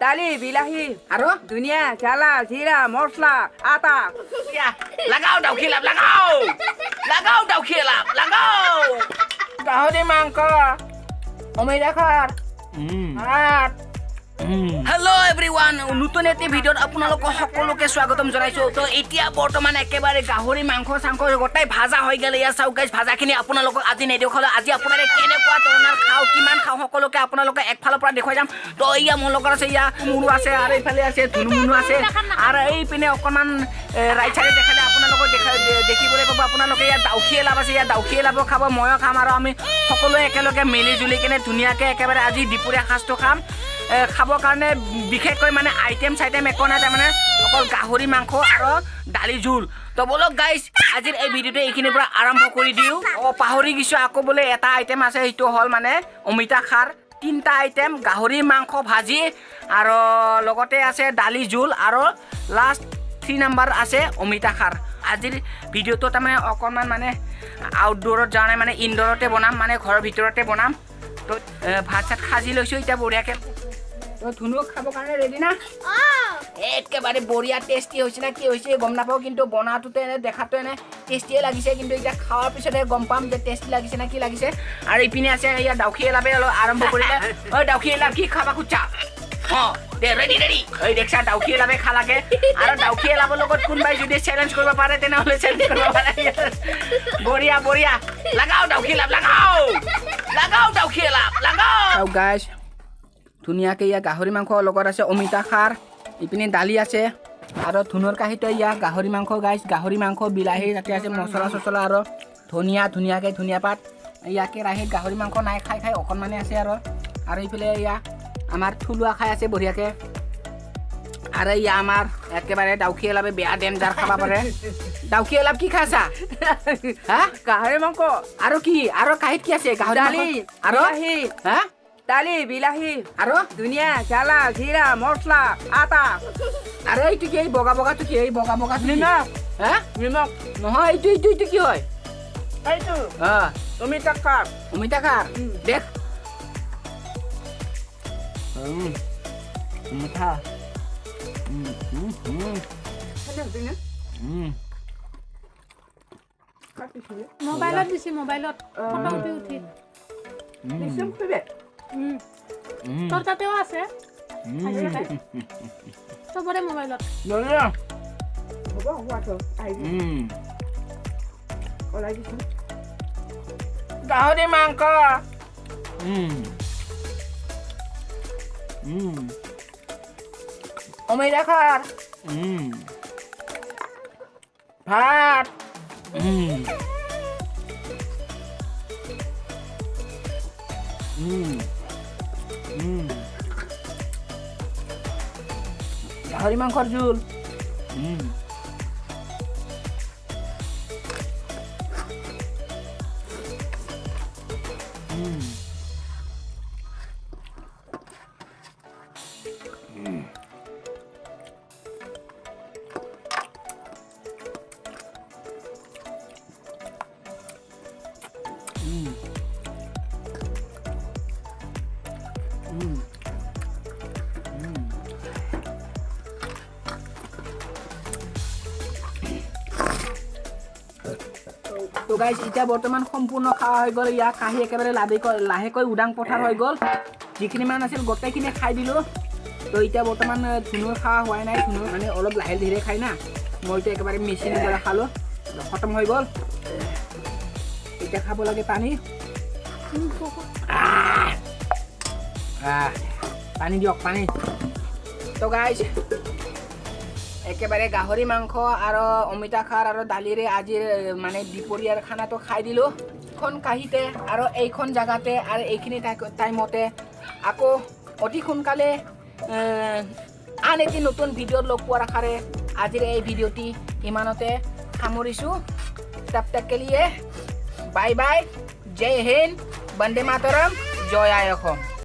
দালি বিলাহী আৰু ধনিয়া জ্বালা জিৰা মছলা আটা লাগাও ডাউকি লাভ লাগাও ডাউকি লাভ লাগাও গাহৰি মাংস অমিতা খাৰ ভাত হেল্ল' এভৰিৱান নতুন এটি ভিডিঅ'ত আপোনালোকক সকলোকে স্বাগতম জনাইছো তো এতিয়া বৰ্তমান একেবাৰে গাহৰি মাংস চাংস গোটাই ভাজা হৈ গ'লে ইয়াৰ চাওক গাইছ ভাজাখিনি আপোনালোকক আজি নেদেখালোঁ আজি আপোনালোকে কেনেকুৱা ধৰণৰ খাওঁ কিমান খাওঁ সকলোকে আপোনালোকে একফালৰ পৰা দেখুৱাই যাম তো এয়া মোৰ লগত আছে এয়া মুৰু আছে আৰু এইফালে আছে ধুনুমুনু আছে আৰু এইপিনে অকণমান ৰাইট চাইডে দেখালে আপোনালোকক দেখিবলৈ পাব আপোনালোকে ইয়াত ডাউকিয়ে লাভ আছে ইয়াত ডাউকিয়ে লাভ খাব ময়ো খাম আৰু আমি সকলোৱে একেলগে মিলি জুলি কিনে ধুনীয়াকৈ একেবাৰে আজি দুপৰীয়া সাঁজটো খাম খাবৰ কাৰণে বিশেষকৈ মানে আইটেম চাইটেম একো নাই তাৰমানে অকল গাহৰি মাংস আৰু দালি জোল তো বলক গাইজ আজিৰ এই ভিডিঅ'টো এইখিনিৰ পৰা আৰম্ভ কৰি দিওঁ পাহৰি গৈছোঁ আকৌ বোলে এটা আইটেম আছে সেইটো হ'ল মানে অমিতা খাৰ তিনিটা আইটেম গাহৰি মাংস ভাজি আৰু লগতে আছে দালি জোল আৰু লাষ্ট 3 নম্বৰ আছে অমিতা খাৰ আজিৰ ভিডিঅ'টো তাৰমানে অকণমান মানে আউটডোৰত যোৱা নাই মানে ইনডোৰতে বনাম মানে ঘৰৰ ভিতৰতে বনাম তো ভাত চাত সাজি লৈছোঁ এতিয়া বঢ়িয়াকৈ তো ধুনুক খাবৰ কাৰণে ৰেডি না একেবাৰে বঢ়িয়া টেষ্টি হৈছে না কি হৈছে গম নাপাওঁ কিন্তু বনাওঁতে এনে দেখাটো এনে টেষ্টিয়ে লাগিছে কিন্তু এতিয়া খোৱাৰ পিছতহে গম পাম যে টেষ্টি লাগিছে না কি লাগিছে আৰু ইপিনে আছে ইয়াত ডাউকি এলাপে অলপ আৰম্ভ কৰিলে ঐ ডাউকি এলাপ কি খাবা খুজছা অঁ দে ৰেডি ঐ দেখছা ডাউকি এলাপে খালাকে আৰু ডাউকি এলাপৰ লগত কোনোবাই যদি চেলেঞ্জ কৰিব পাৰে তেনেহ'লে চেলেঞ্জ কৰিব পাৰে বঢ়িয়া বঢ়িয়া লাগাও ডাউকি এলাপ লাগাও ডাউকি এলাপ লাগাও গাইজ ধুনীয়াকৈ ইয়াৰ গাহৰি মাংস লগত আছে অমিতা খাৰ ইপিনে দালি আছে আৰু ধুনুৰ কাঁহীটো ইয়াৰ গাহৰি মাংস গাইছ গাহৰি মাংস বিলাহী তাতে আছে মছলা চছলা আৰু ধুনীয়াকৈ ধনিয়া পাত ইয়াৰ কেৰাহীত গাহৰি মাংস নাই খাই অকণমানে আছে আৰু এইফালে ইয়াৰ আমাৰ থলুৱা খাই আছে বঢ়িয়াকৈ আৰু ইয়াৰ আমাৰ একেবাৰে ডাউকি এলাপে বেয়া ডেঞ্জাৰ খাব পাৰে ডাউকি এলাপ কি খাইছা হা গাহৰি মাংস আৰু কি আৰু কাঁহীত কি আছে গাহৰি দালি আৰু হা দালি বিলাহী আৰু ধনিয়া জ্বালা জিৰা মছলা আটা আৰু এইটো কি এই বগাটো কি এই বগাটো নিমখ হা নিমখ নহয় এইটো কি হয় এইটো অমিতা খাৰ দেখ মিঠা মোবাইলত দিছি মোবাইলত ফটো উঠি উঠি তোৰ তাতেও আছে চবৰে মোবাইলত গাহৰি মাংস অমিতা খাৰ ভাত গাহৰি মাংসৰ জোল তো গাইজ এতিয়া বৰ্তমান সম্পূৰ্ণ খোৱা হৈ গ'ল ইয়াৰ কাঁহী একেবাৰে লাহেকৈ উদাং পথাৰ হৈ গ'ল যিখিনিমান আছিল গোটেইখিনি খাই দিলোঁ তো এতিয়া বৰ্তমান ধুনুৰ খোৱা হোৱাই নাই ধুনুৰ মানে অলপ লাহে ধীৰে খাই না মইতো একেবাৰে মেচিন দ্বাৰা খালোঁ খতম হৈ গ'ল এতিয়া খাব লাগে পানী পানী দিয়ক পানী তো গাইজ একেবাৰে গাহৰি মাংস আৰু অমিতা খাৰ আৰু দালিৰে আজিৰ মানে দুপৰীয়াৰ খানাটো খাই দিলোঁ এখন কাঁহীতে আৰু এইখন জেগাতে আৰু এইখিনি টাইমতে আকৌ অতি সোনকালে আন এটি নতুন ভিডিঅ'ত লগ পোৱাৰ আশাৰে আজিৰ এই ভিডিঅ'টি ইমানতে সামৰিছোঁ তব তক কে লিয়ে বাই বাই জয় হিন্দ বন্দে মাতৰম জয় আই অসম